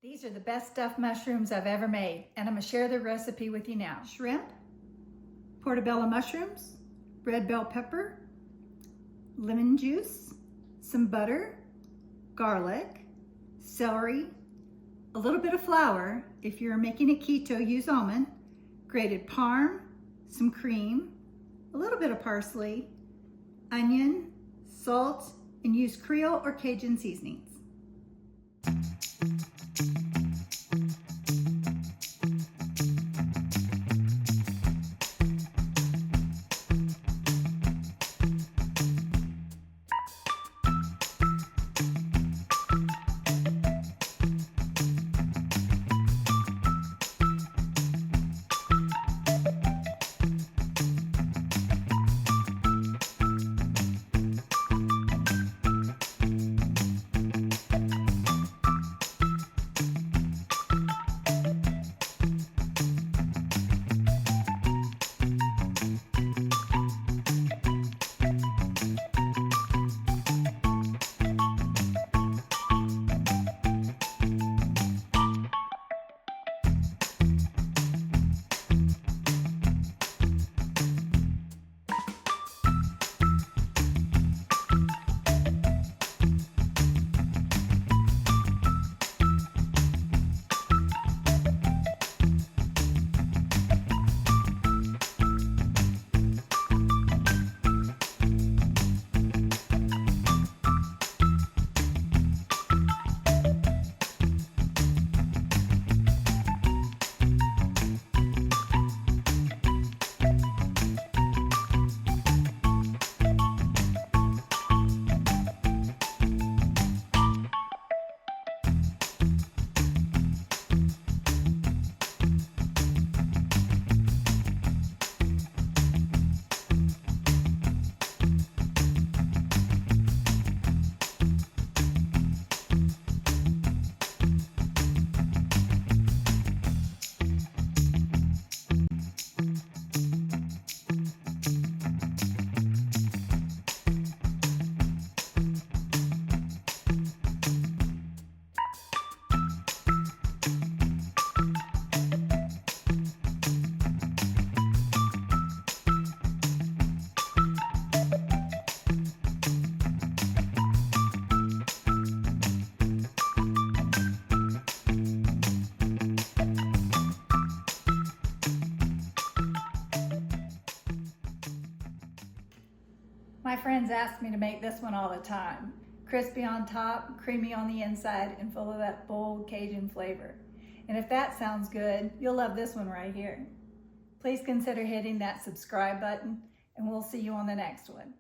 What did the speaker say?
These are the best stuffed mushrooms I've ever made, and I'm gonna share the recipe with you now. Shrimp, portobello mushrooms, red bell pepper, lemon juice, some butter, garlic, celery, a little bit of flour. If you're making it keto, use almond, grated parm, some cream, a little bit of parsley, onion, salt, and use Creole or Cajun seasonings. My friends ask me to make this one all the time. Crispy on top, creamy on the inside, and full of that bold Cajun flavor. And if that sounds good, you'll love this one right here. Please consider hitting that subscribe button, and we'll see you on the next one.